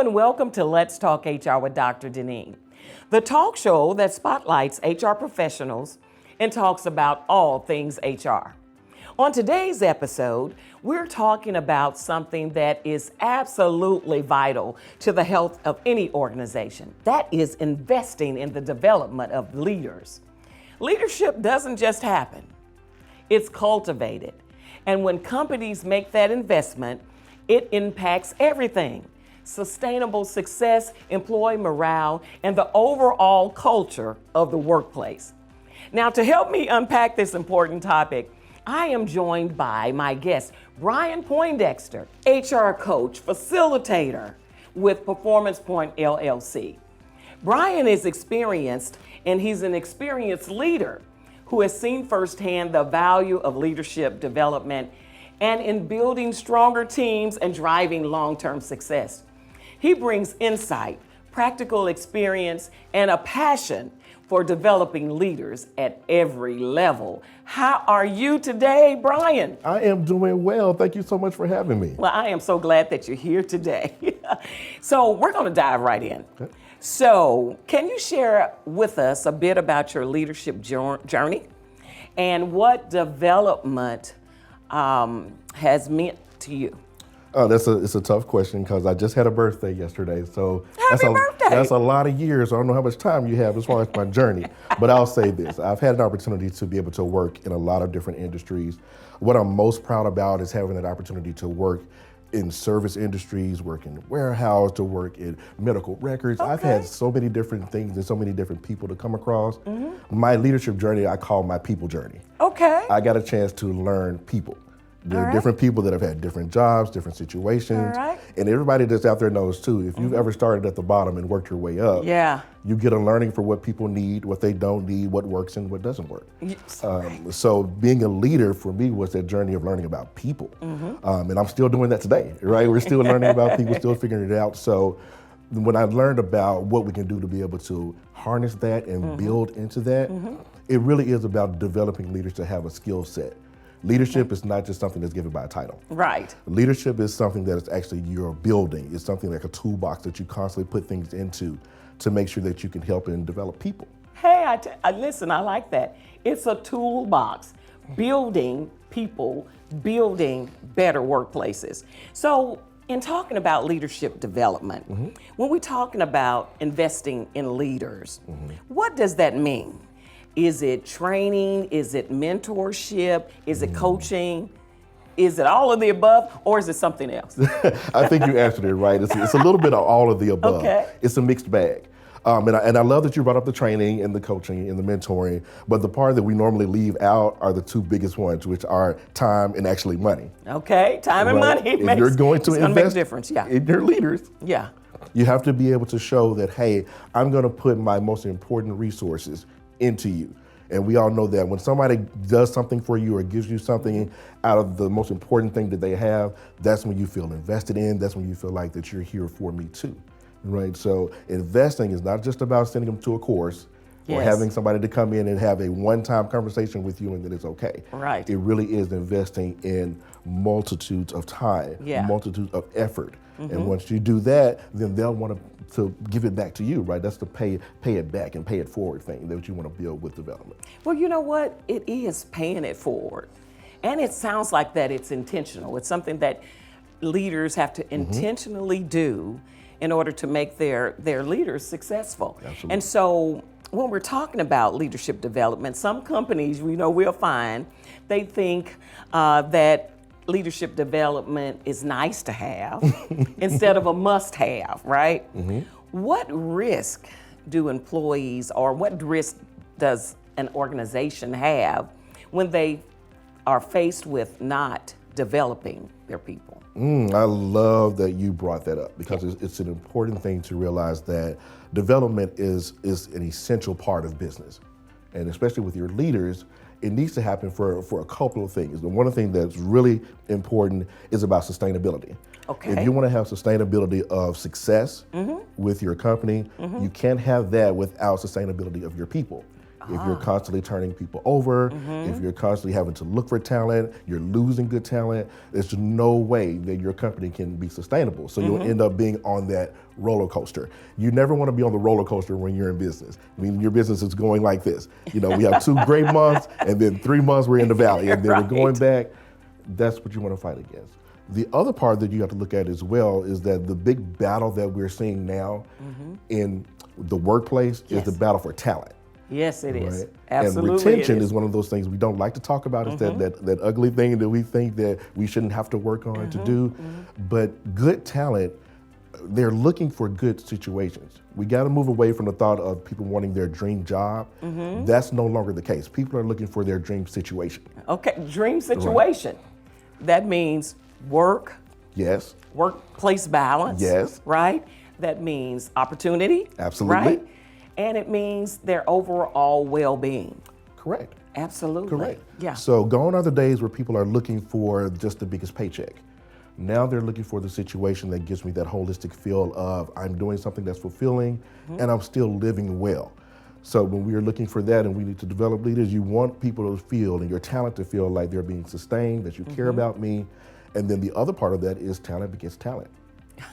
and welcome to Let's Talk HR with Dr. Deneen, the talk show that spotlights HR professionals and talks about all things HR. On today's episode, we're talking about something that is absolutely vital to the health of any organization. That is investing in the development of leaders. Leadership doesn't just happen, it's cultivated. And when companies make that investment, it impacts everything: sustainable success, employee morale, and the overall culture of the workplace. Now, to help me unpack this important topic, I am joined by my guest, Brian Poindexter, HR coach, facilitator with Performance Point LLC. Brian is experienced, and he's an experienced leader who has seen firsthand the value of leadership development and in building stronger teams and driving long-term success. He brings insight, practical experience, and a passion for developing leaders at every level. How are you today, Brian? I am doing well. Thank you so much for having me. Well, I am so glad that you're here today. So we're going to dive right in. Okay. So can you share with us a bit about your leadership journey and what development has meant to you? Oh, it's a tough question because I just had a birthday yesterday. So Happy birthday! That's a lot of years. I don't know how much time you have as far as my journey, but I'll say this. I've had an opportunity to be able to work in a lot of different industries. What I'm most proud about is having that opportunity to work in service industries, work in the warehouse, to work in medical records. Okay. I've had so many different things and so many different people to come across. Mm-hmm. My leadership journey, I call my people journey. Okay. I got a chance to learn people. There are different people that have had different jobs, different situations. And everybody that's out there knows too, if you've ever started at the bottom and worked your way up, you get a learning for what people need, what they don't need, what works and what doesn't work. Yes, so being a leader for me was that journey of learning about people. And I'm still doing that today, right? We're still learning about people, still figuring it out. So when I learned about what we can do to be able to harness that and build into that, it really is about developing leaders to have a skill set. Leadership is not just something that's given by a title. Right. Leadership is something that is actually you're building. It's something like a toolbox that you constantly put things into to make sure that you can help and develop people. Hey, listen, I like that. It's a toolbox, building people, building better workplaces. So in talking about leadership development, when we're talking about investing in leaders, what does that mean? Is it training? Is it mentorship? Is it coaching? Is it all of the above, or is it something else? I think you answered it right. It's a little bit of all of the above. Okay. It's a mixed bag. And I love that you brought up the training and the coaching and the mentoring, but the part that we normally leave out are the two biggest ones, which are time and actually money. Okay, time and money. If you're going to invest make a difference, in your leaders, you have to be able to show that, hey, I'm going to put my most important resources into you. And we all know that when somebody does something for you or gives you something out of the most important thing that they have, that's when you feel invested in, that's when you feel like that you're here for me too, right? So investing is not just about sending them to a course or having somebody to come in and have a one-time conversation with you and then it's okay. Right. It really is investing in multitudes of time, multitudes of effort. And once you do that, then they'll want to give it back to you, right? That's the pay it back and pay it forward thing that you want to build with development. Well, you know what? It is paying it forward. And it sounds like that it's intentional. It's something that leaders have to intentionally do in order to make their leaders successful. Absolutely. And so when we're talking about leadership development, some companies, we'll find, they think that leadership development is nice to have instead of a must-have, right? What risk do employees, or what risk does an organization have when they are faced with not developing their people? I love that you brought that up because it's an important thing to realize that development is an essential part of business. And especially with your leaders, it needs to happen for a couple of things. The one thing that's really important is about sustainability. Okay. If you want to have sustainability of success with your company, you can't have that without sustainability of your people. If you're constantly turning people over, if you're constantly having to look for talent, you're losing good talent, there's no way that your company can be sustainable. So you'll end up being on that roller coaster. You never want to be on the roller coaster when you're in business. I mean, your business is going like this. You know, we have 2 great months, and then 3 months we're in the valley, and then we're going back. That's what you want to fight against. The other part that you have to look at as well is that the big battle that we're seeing now in the workplace is the battle for talent. Yes, it is. Right? Absolutely. And retention is one of those things we don't like to talk about. It's that ugly thing that we think that we shouldn't have to work on to do. But good talent, they're looking for good situations. We got to move away from the thought of people wanting their dream job. That's no longer the case. People are looking for their dream situation. Okay, dream situation. Right. That means work. Yes. Workplace balance. Yes. Right? That means opportunity. Absolutely. Right? And it means their overall well-being. Correct. Absolutely. Correct. Yeah. So gone are the days where people are looking for just the biggest paycheck. Now they're looking for the situation that gives me that holistic feel of I'm doing something that's fulfilling and I'm still living well. So when we are looking for that and we need to develop leaders, you want people to feel and your talent to feel like they're being sustained, that you care about me. And then the other part of that is talent begets talent.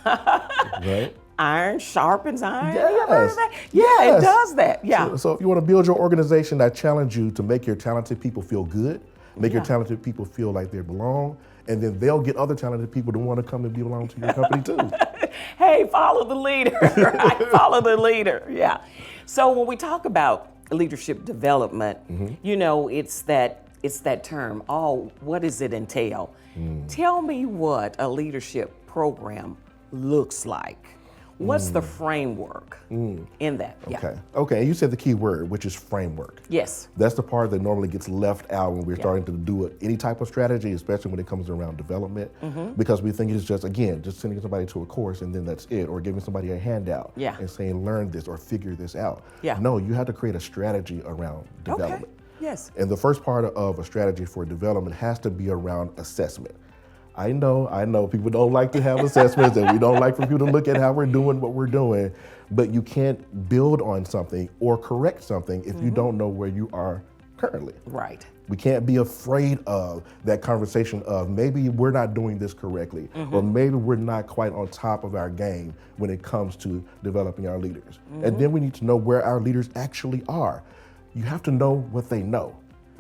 Right? Iron sharpens iron. Yes. You ever heard of that? Yeah, Yes. it does that. Yeah. So if you want to build your organization, I challenge you to make your talented people feel good, make your talented people feel like they belong, and then they'll get other talented people to want to come and belong to your company too. Hey, follow the leader. Right? Follow the leader. Yeah. So when we talk about leadership development, you know, it's that term. Oh, what does it entail? Tell me what a leadership program looks like. What's the framework in that? Okay. Okay. And you said the key word, which is framework. Yes. That's the part that normally gets left out when we're starting to do any type of strategy, especially when it comes around development, because we think it's just, again, just sending somebody to a course and then that's it, or giving somebody a handout and saying, learn this or figure this out. Yeah. No, you have to create a strategy around development. Okay. Yes. And the first part of a strategy for development has to be around assessment. I know people don't like to have assessments and we don't like for people to look at how we're doing what we're doing, but you can't build on something or correct something if you don't know where you are currently. Right. We can't be afraid of that conversation of maybe we're not doing this correctly or maybe we're not quite on top of our game when it comes to developing our leaders. And then we need to know where our leaders actually are. You have to know what they know.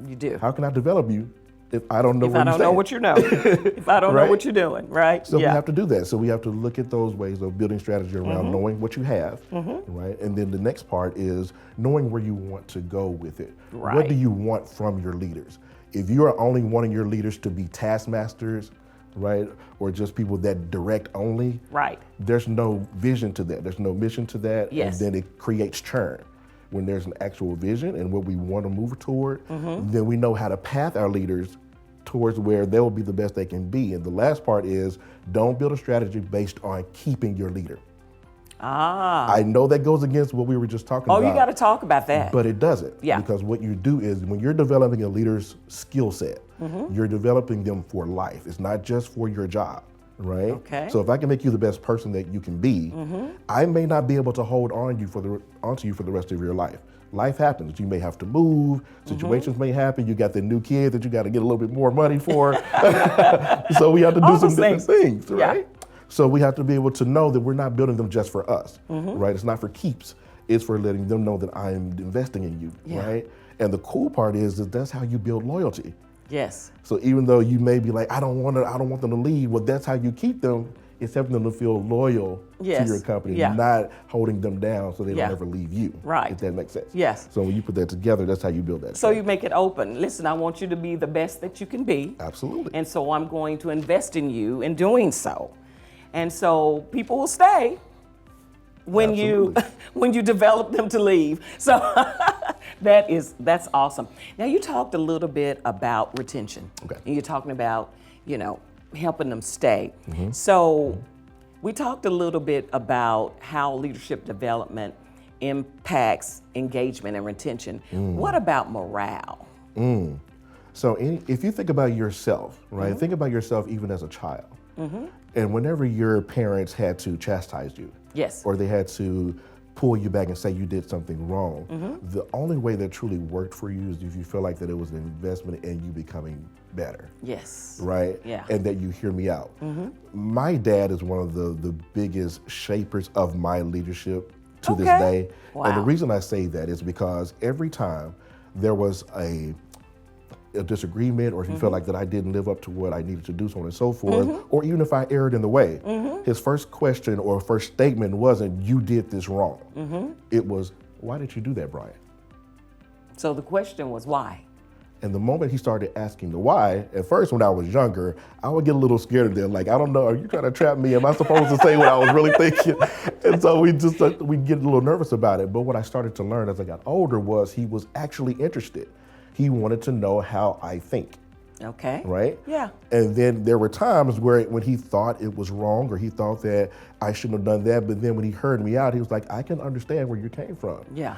You do. How can I develop you if I don't know if where I don't know what you know, if I don't know what you're doing, right? So we have to do that. So we have to look at those ways of building strategy around knowing what you have, right? And then the next part is knowing where you want to go with it. Right. What do you want from your leaders? If you are only wanting your leaders to be taskmasters, right, or just people that direct only, right, there's no vision to that. There's no mission to that, and then it creates churn. When there's an actual vision and what we want to move toward, then we know how to path our leaders towards where they'll be the best they can be. And the last part is don't build a strategy based on keeping your leader. I know that goes against what we were just talking about. Oh, you got to talk about that. But it doesn't. Yeah. Because what you do is when you're developing a leader's skill set, you're developing them for life. It's not just for your job. Right? Okay. So if I can make you the best person that you can be, I may not be able to hold onto you for the rest of your life. Life happens. You may have to move. Situations may happen. You got the new kid that you got to get a little bit more money for. So we have to do some different things, right? Yeah. So we have to be able to know that we're not building them just for us, right? It's not for keeps. It's for letting them know that I'm investing in you, right? And the cool part is that that's how you build loyalty. Yes. So even though you may be like, I don't want them to leave, well, that's how you keep them. It's helping them to feel loyal to your company, not holding them down so they don't ever leave you. Right. If that makes sense. Yes. So when you put that together, that's how you build that. So you make it open. Listen, I want you to be the best that you can be. Absolutely. And so I'm going to invest in you in doing so. And so people will stay when you develop them to leave. So that's awesome. Now you talked a little bit about retention. Okay. And you're talking about, helping them stay. So we talked a little bit about how leadership development impacts engagement and retention. What about morale? So if you think about yourself, right? Think about yourself even as a child. And whenever your parents had to chastise you, or they had to pull you back and say you did something wrong. The only way that truly worked for you is if you feel like that it was an investment in you becoming better. Yes. Right? Yeah. And that you hear me out. My dad is one of the biggest shapers of my leadership to this day. Wow. And the reason I say that is because every time there was a disagreement, or if he felt like that I didn't live up to what I needed to do, so on and so forth, or even if I erred in the way, his first question or first statement wasn't, "You did this wrong." It was, "Why did you do that, Brian?" So the question was why? And the moment he started asking the why, at first when I was younger, I would get a little scared of them. Like, I don't know, are you trying to trap me? Am I supposed to say what I was really thinking? And so we get a little nervous about it. But what I started to learn as I got older was he was actually interested. He wanted to know how I think. Okay. Right? Yeah. And then there were times where when he thought it was wrong, or he thought that I shouldn't have done that, but then when he heard me out, he was like, I can understand where you came from. Yeah.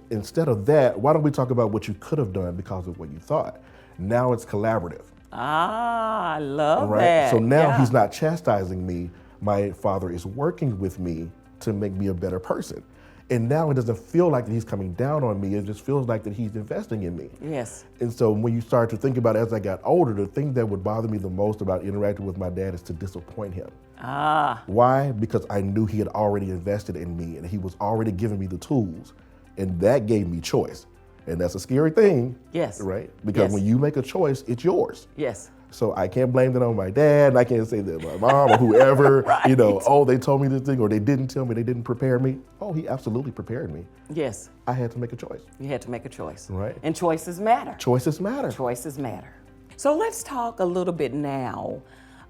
Instead of that, why don't we talk about what you could have done because of what you thought? Now it's collaborative. Ah, I love Right? that. So now Yeah. he's not chastising me. My father is working with me to make me a better person. And now it doesn't feel like that he's coming down on me. It just feels like that he's investing in me. Yes. And so when you start to think about it, as I got older, the thing that would bother me the most about interacting with my dad is to disappoint him. Ah. Why? Because I knew he had already invested in me and he was already giving me the tools. And that gave me choice. And that's a scary thing. Yes. Right? Because Yes. when you make a choice, it's yours. Yes. So I can't blame that on my dad, and I can't say that my mom or whoever, Right. Oh, they told me this thing, or they didn't tell me, they didn't prepare me. Oh, he absolutely prepared me. Yes. I had to make a choice. You had to make a choice. Right. And choices matter. Choices matter. Choices matter. So let's talk a little bit now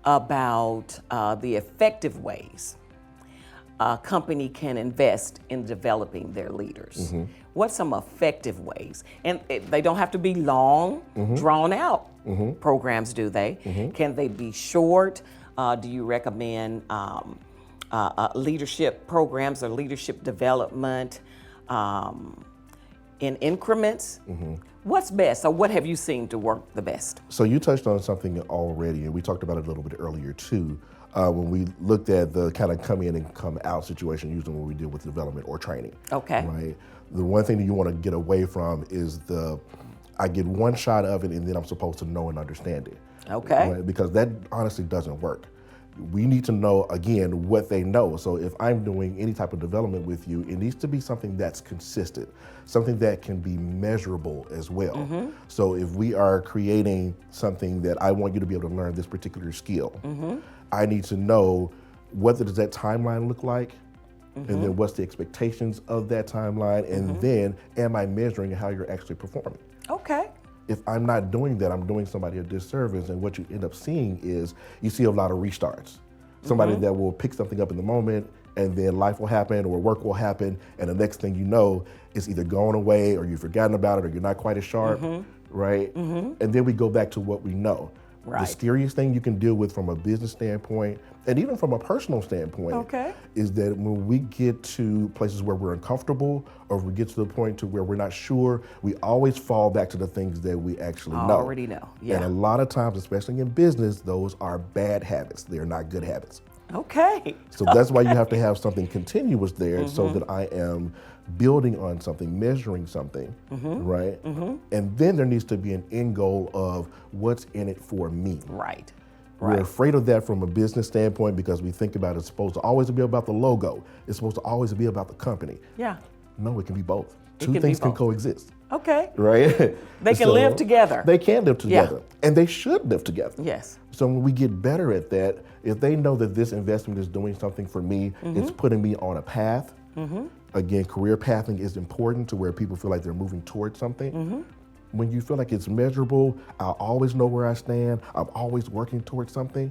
about the effective ways a company can invest in developing their leaders. What's some effective ways? And they don't have to be long, drawn out programs, do they? Can they be short? Do you recommend leadership programs or leadership development in increments? What's best? So what have you seen to work the best? So you touched on something already, and we talked about it a little bit earlier too, when we looked at the kind of come in and come out situation, usually when we deal with development or training. Okay. Right. The one thing that you want to get away from is I get one shot of it and then I'm supposed to know and understand it. Okay. Right? Because that honestly doesn't work. We need to know, again, what they know. So if I'm doing any type of development with you, it needs to be something that's consistent, something that can be measurable as well. So if we are creating something that I want you to be able to learn this particular skill, I need to know what does that timeline look like, and then what's the expectations of that timeline, and then am I measuring how you're actually performing? Okay. If I'm not doing that, I'm doing somebody a disservice, and what you end up seeing is you see a lot of restarts. Somebody that will pick something up in the moment, and then life will happen or work will happen, and the next thing you know, it's either going away or you've forgotten about it or you're not quite as sharp, right? And then we go back to what we know. Right. The scariest thing you can deal with from a business standpoint, and even from a personal standpoint, is that when we get to places where we're uncomfortable, or if we get to the point to where we're not sure, we always fall back to the things that we actually know. Already know. Yeah. And a lot of times, especially in business, those are bad habits. They're not good habits. Okay. So that's why you have to have something continuous there, so that I am building on something, measuring something, right? And then there needs to be an end goal of what's in it for me. Right. We're afraid of that from a business standpoint because we think about it's supposed to always be about the logo. It's supposed to always be about the company. Yeah. No, it can be both. It Two can things be can both. coexist, Okay. right? They can live together. They can live together, and they should live together. Yes. So when we get better at that, if they know that this investment is doing something for me, it's putting me on a path. Again, career pathing is important to where people feel like they're moving towards something. When you feel like it's measurable, I'll always know where I stand, I'm always working towards something,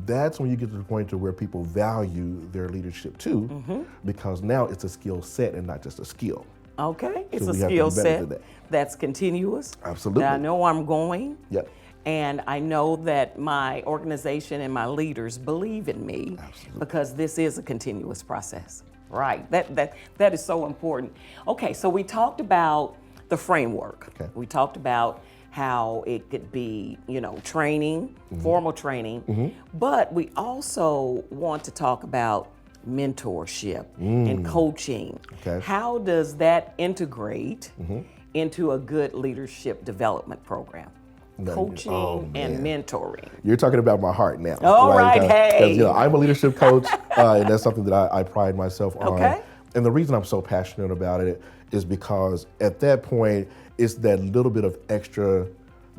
that's when you get to the point to where people value their leadership too, because now it's a skill set and not just a skill. Okay. It's So a we have to skill be better set than that. that's continuous. Absolutely. That I know I'm going. Yep. And I know that my organization and my leaders believe in me because this is a continuous process. Right. That is so important. Okay, so we talked about the framework. Okay. We talked about how it could be, training, formal training, but we also want to talk about mentorship and coaching. Okay. How does that integrate into a good leadership development program? Coaching and mentoring. You're talking about my heart now. All right, hey. Because I'm a leadership coach, and that's something that I pride myself on. Okay. And the reason I'm so passionate about it is because at that point, it's that little bit of extra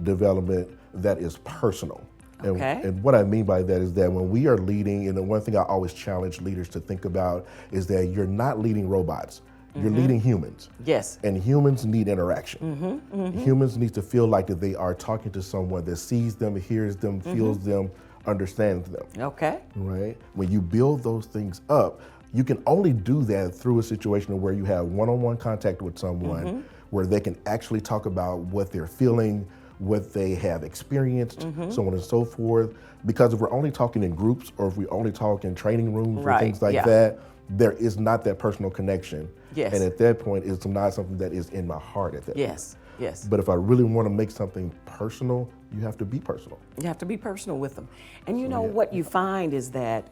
development that is personal. And what I mean by that is that when we are leading, and the one thing I always challenge leaders to think about is that you're not leading robots. You're leading humans. Yes. And humans need interaction. Humans need to feel like that they are talking to someone that sees them, hears them, feels them, understands them. Okay. Right? When you build those things up, you can only do that through a situation where you have one-on-one contact with someone where they can actually talk about what they're feeling, what they have experienced, so on and so forth. Because if we're only talking in groups, or if we only talk in training rooms or things like that, there is not that personal connection. Yes. And at that point, it's not something that is in my heart at that point. Yes. But if I really want to make something personal, you have to be personal. You have to be personal with them. And you know what you find is that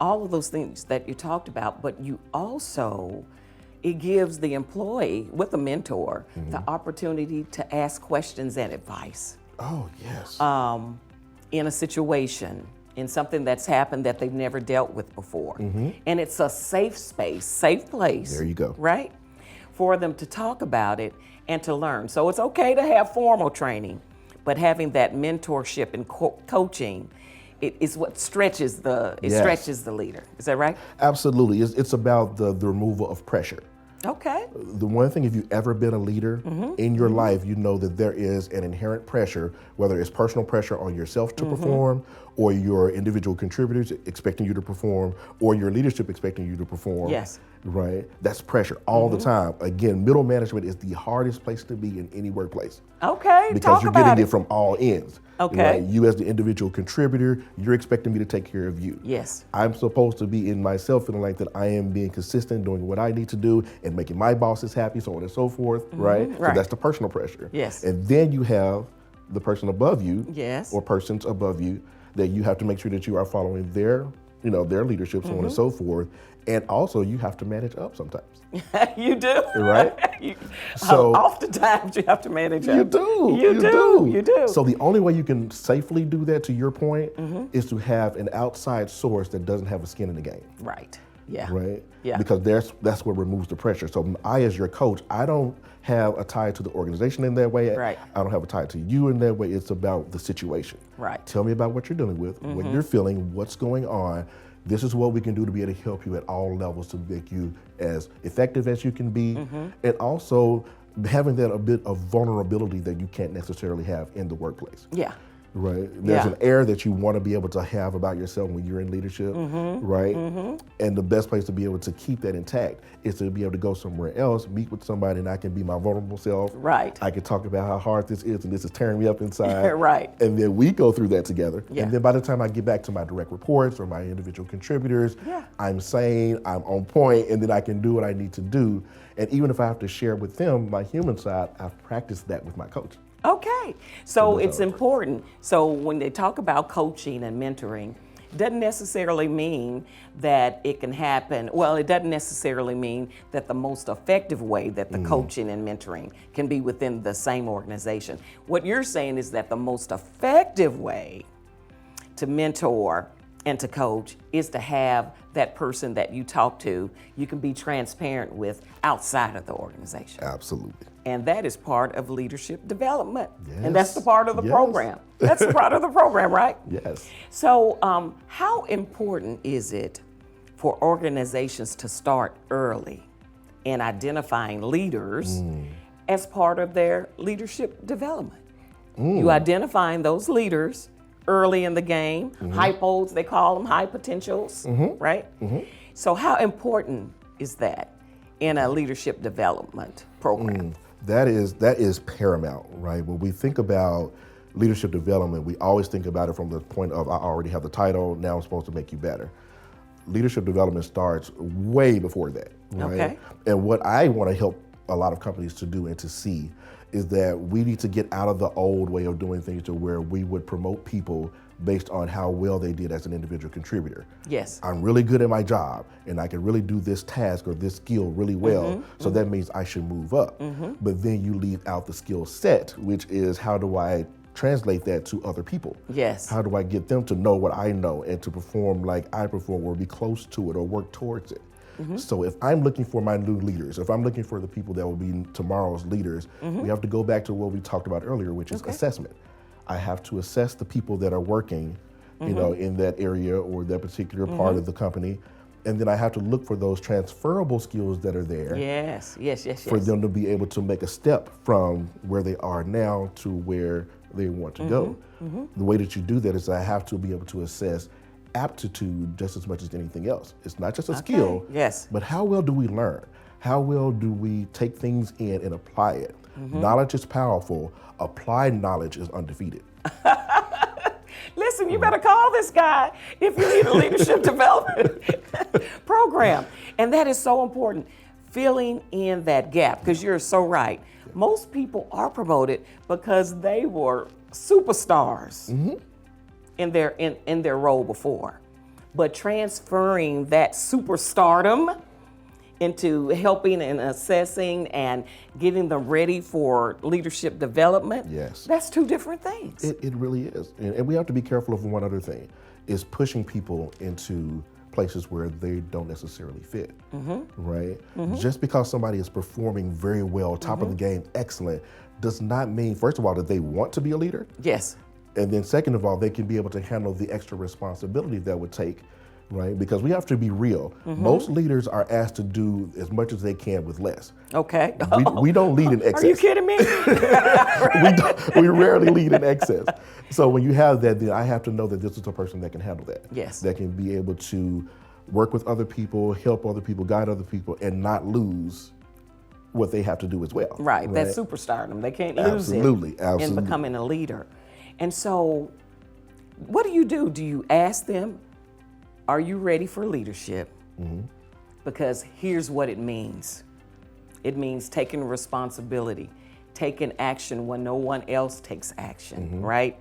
all of those things that you talked about, but you also, it gives the employee with a mentor the opportunity to ask questions and advice. Oh, yes. In a situation, in something that's happened that they've never dealt with before. And it's a safe space, safe place. There you go. Right? For them to talk about it and to learn. So it's okay to have formal training, but having that mentorship and coaching, it is what stretches the leader. Is that right? Absolutely. It's about the removal of pressure. Okay. The one thing, if you've ever been a leader in your life, you know that there is an inherent pressure, whether it's personal pressure on yourself to perform, or your individual contributors expecting you to perform, or your leadership expecting you to perform. Yes. Right? That's pressure all the time. Again, middle management is the hardest place to be in any workplace. Okay. Because you're getting it from all ends. Okay. Right? You as the individual contributor, you're expecting me to take care of you. Yes. I'm supposed to be in myself feeling like that I am being consistent, doing what I need to do, and making my bosses happy, so on and so forth, right? So that's the personal pressure. Yes. And then you have the person above you, Yes. or persons above you, that you have to make sure that you are following their leadership, so on and so forth. And also you have to manage up sometimes. You do. Right? So oftentimes you have to manage up. You do. You do. So the only way you can safely do that, to your point, is to have an outside source that doesn't have a skin in the game. Right. Yeah. Right? Yeah. Because that's what removes the pressure. So I, as your coach, I don't have a tie to the organization in that way. Right. I don't have a tie to you in that way. It's about the situation. Right. Tell me about what you're dealing with, what you're feeling, what's going on. This is what we can do to be able to help you at all levels to make you as effective as you can be. And also having that a bit of vulnerability that you can't necessarily have in the workplace. Yeah. Right. There's an air that you want to be able to have about yourself when you're in leadership, right? And the best place to be able to keep that intact is to be able to go somewhere else, meet with somebody, and I can be my vulnerable self. Right. I can talk about how hard this is, and this is tearing me up inside. Right. And then we go through that together. Yeah. And then by the time I get back to my direct reports or my individual contributors, I'm sane, I'm on point, and then I can do what I need to do. And even if I have to share with them my human side, I've practiced that with my coach. Okay, so it's important. So when they talk about coaching and mentoring, doesn't necessarily mean that it can happen. Well, it doesn't necessarily mean that the most effective way that the coaching and mentoring can be within the same organization. What you're saying is that the most effective way to mentor and to coach is to have that person that you talk to, you can be transparent with outside of the organization. Absolutely. And that is part of leadership development. Yes. And that's the part of the program. That's the part of the program, right? Yes. So how important is it for organizations to start early in identifying leaders as part of their leadership development? You identifying those leaders early in the game, hypos, they call them, high potentials, right? So how important is that in a leadership development program? That is paramount, right? When we think about leadership development, we always think about it from the point of, I already have the title, now I'm supposed to make you better. Leadership development starts way before that, right? Okay. And what I want to help a lot of companies to do and to see is that we need to get out of the old way of doing things to where we would promote people based on how well they did as an individual contributor. Yes. I'm really good at my job and I can really do this task or this skill really well, so that means I should move up. But then you leave out the skill set, which is how do I translate that to other people? Yes. How do I get them to know what I know and to perform like I perform or be close to it or work towards it? So if I'm looking for my new leaders, if I'm looking for the people that will be tomorrow's leaders, we have to go back to what we talked about earlier, which is assessment. I have to assess the people that are working, you know, in that area or that particular part of the company. And then I have to look for those transferable skills that are there. Yes. For them to be able to make a step from where they are now to where they want to go. The way that you do that is I have to be able to assess aptitude just as much as anything else. It's not just a skill, but how well do we learn? How well do we take things in and apply it? Knowledge is powerful. Applied knowledge is undefeated. Listen, you better call this guy if you need a leadership development program. And that is so important, filling in that gap, because you're so right. Most people are promoted because they were superstars in their role before. But transferring that superstardom into helping and assessing and getting them ready for leadership development, that's two different things. It really is. And we have to be careful of one other thing, is pushing people into places where they don't necessarily fit, right? Just because somebody is performing very well, top of the game, excellent, does not mean, first of all, that they want to be a leader. Yes. And then second of all, they can be able to handle the extra responsibility that would take, right? Because we have to be real. Most leaders are asked to do as much as they can with less. Okay. We don't lead in excess. Are you kidding me? We rarely lead in excess. So when you have that, then I have to know that this is a person that can handle that. Yes. That can be able to work with other people, help other people, guide other people, and not lose what they have to do as well. Right. That superstardom. They can't lose it in becoming a leader. And so what do? Do you ask them, are you ready for leadership? Because here's what it means. It means taking responsibility, taking action when no one else takes action, right?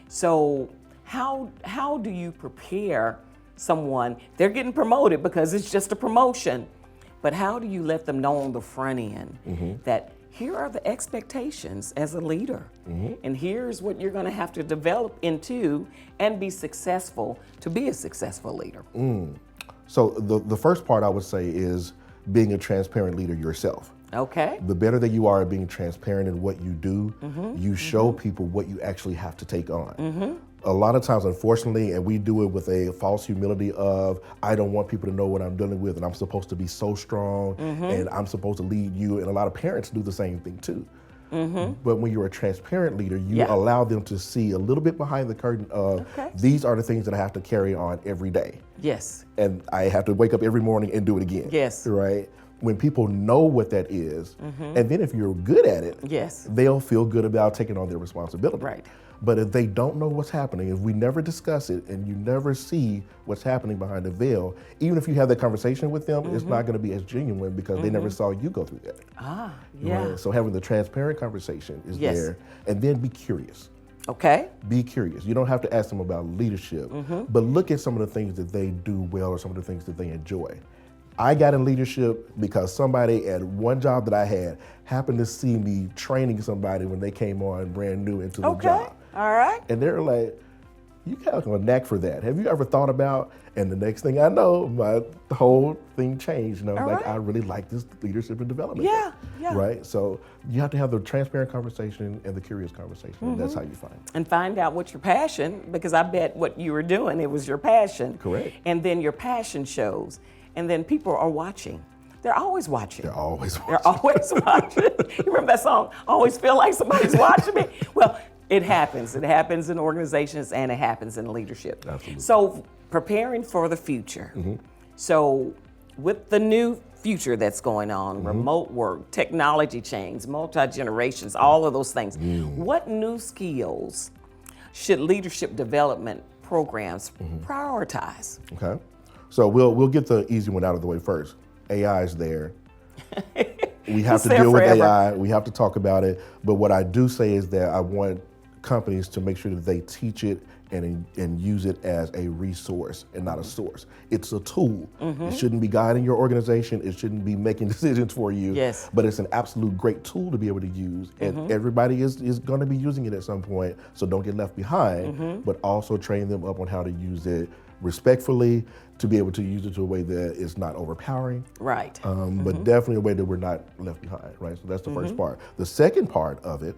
So how do you prepare someone? They're getting promoted because it's just a promotion, but how do you let them know on the front end that here are the expectations as a leader, and here's what you're going to have to develop into and be successful to be a successful leader? So the first part I would say is being a transparent leader yourself. Okay. The better that you are at being transparent in what you do, you show people what you actually have to take on. A lot of times, unfortunately, and we do it with a false humility of, I don't want people to know what I'm dealing with, and I'm supposed to be so strong, and I'm supposed to lead you, and a lot of parents do the same thing too. But when you're a transparent leader, you allow them to see a little bit behind the curtain of, these are the things that I have to carry on every day. Yes. And I have to wake up every morning and do it again. Yes. Right? When people know what that is, and then if you're good at it, they'll feel good about taking on their responsibility. Right. But if they don't know what's happening, if we never discuss it and you never see what's happening behind the veil, even if you have that conversation with them, it's not going to be as genuine because they never saw you go through that. Right? So having the transparent conversation is there, and then be curious. Okay. Be curious. You don't have to ask them about leadership, but look at some of the things that they do well or some of the things that they enjoy. I got in leadership because somebody at one job that I had happened to see me training somebody when they came on brand new into the job. All right. And they're like, you kind of have a knack for that. Have you ever thought about? And the next thing I know, my whole thing changed. I really like this leadership and development. Right? So you have to have the transparent conversation and the curious conversation. And that's how you find it. And find out what's your passion, because I bet what you were doing, it was your passion. Correct. And then your passion shows. And then people are watching. They're always watching. They're always watching. They're always watching. You remember that song, Always Feel Like Somebody's Watching Me? Well, it happens. It happens in organizations and it happens in leadership. Absolutely. So preparing for the future. So with the new future that's going on, remote work, technology change, multi-generations, all of those things, what new skills should leadership development programs prioritize? Okay. So we'll get the easy one out of the way first. AI is there. We have to deal with AI. We have to talk about it. But what I do say is that I want companies to make sure that they teach it and use it as a resource and not a source. It's a tool. It shouldn't be guiding your organization. It shouldn't be making decisions for you. Yes. But it's an absolute great tool to be able to use, and everybody is going to be using it at some point. So don't get left behind. But also train them up on how to use it respectfully, to be able to use it to a way that is not overpowering. Right. But definitely a way that we're not left behind, right? So that's the first part. The second part of it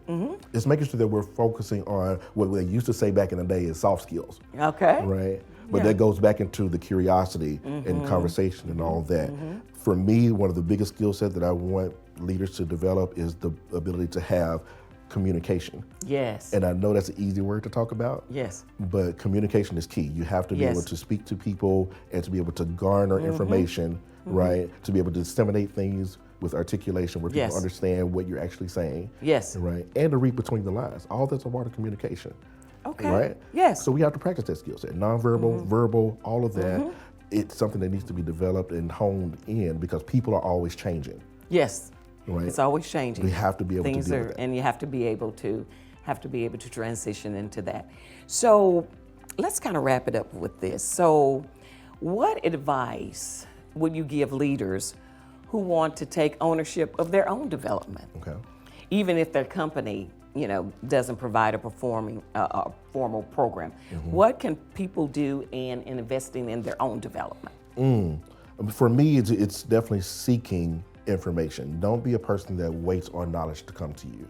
is making sure that we're focusing on what they used to say back in the day is soft skills. Okay. Right? But that goes back into the curiosity and conversation and all that. For me, one of the biggest skill sets that I want leaders to develop is the ability to have communication. Yes. And I know that's an easy word to talk about. Yes. But communication is key. You have to be able to speak to people and to be able to garner information, right? To be able to disseminate things with articulation where people understand what you're actually saying. Yes. Right? And to read between the lines. All that's a part of communication. Okay. Right? Yes. So we have to practice that skill set. Nonverbal, verbal, all of that. It's something that needs to be developed and honed in because people are always changing. Yes. Right? It's always changing. We have to be able Things to deal with that. and you have to be able to transition into that. So let's kind of wrap it up with this. So what advice would you give leaders who want to take ownership of their own development? Okay. Even if their company, doesn't provide a formal program. What can people do in investing in their own development? For me, it's definitely seeking information. Don't be a person that waits on knowledge to come to you.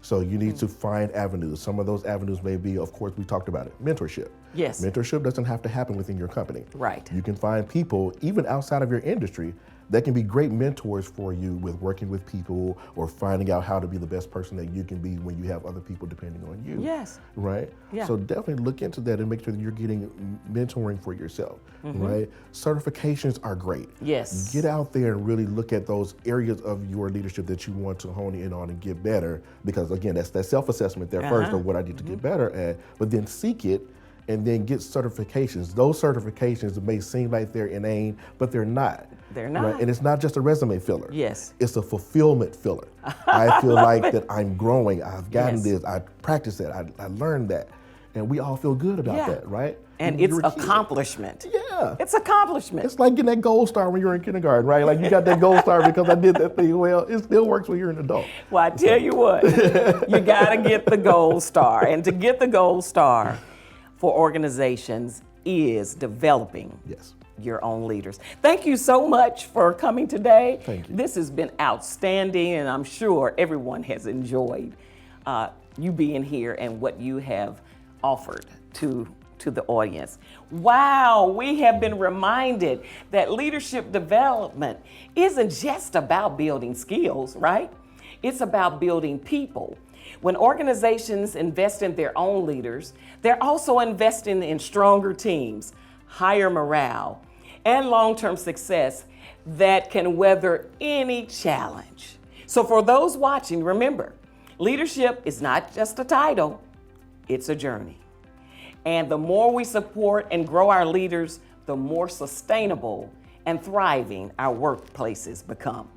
So you need to find avenues. Some of those avenues may be, of course, we talked about it, mentorship. Yes. Mentorship doesn't have to happen within your company. Right. You can find people, even outside of your industry, that can be great mentors for you with working with people or finding out how to be the best person that you can be when you have other people depending on you. Yes. Right? Yeah. So definitely look into that and make sure that you're getting mentoring for yourself, right? Certifications are great. Yes. Get out there and really look at those areas of your leadership that you want to hone in on and get better, because again, that's that self-assessment there first of what I need to get better at, but then seek it and then get certifications. Those certifications may seem like they're inane, but they're not. They're not. Right? And it's not just a resume filler. Yes. It's a fulfillment filler. I feel like that I'm growing, I've gotten this, I practiced that, I learned that. And we all feel good about that, right? And When it's you're a kid. accomplishment. Yeah. It's accomplishment. It's like getting that gold star when you're in kindergarten, right? Like you got that gold star because I did that thing well. It still works when you're an adult. Well, I tell you what, you got to get the gold star. And to get the gold star for organizations is developing your own leaders. Thank you so much for coming today. Thank you. This has been outstanding, and I'm sure everyone has enjoyed you being here and what you have offered to the audience. Wow, we have been reminded that leadership development isn't just about building skills, right? It's about building people. When organizations invest in their own leaders, they're also investing in stronger teams, higher morale, and long-term success that can weather any challenge. So for those watching, remember, leadership is not just a title, it's a journey. And the more we support and grow our leaders, the more sustainable and thriving our workplaces become.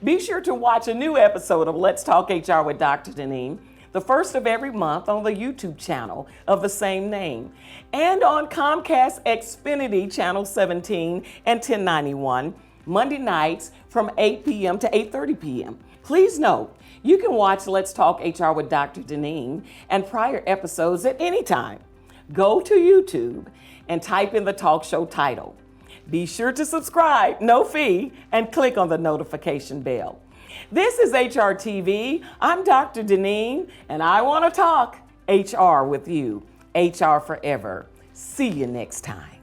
Be sure to watch a new episode of Let's Talk HR with Dr. Deneen, the first of every month on the YouTube channel of the same name, and on Comcast Xfinity Channel 17 and 1091, Monday nights from 8 p.m. to 8:30 p.m. Please note, you can watch Let's Talk HR with Dr. Deneen and prior episodes at any time. Go to YouTube and type in the talk show title. Be sure to subscribe, no fee, and click on the notification bell. This is HR TV. I'm Dr. Deneen, and I want to talk HR with you. HR forever. See you next time.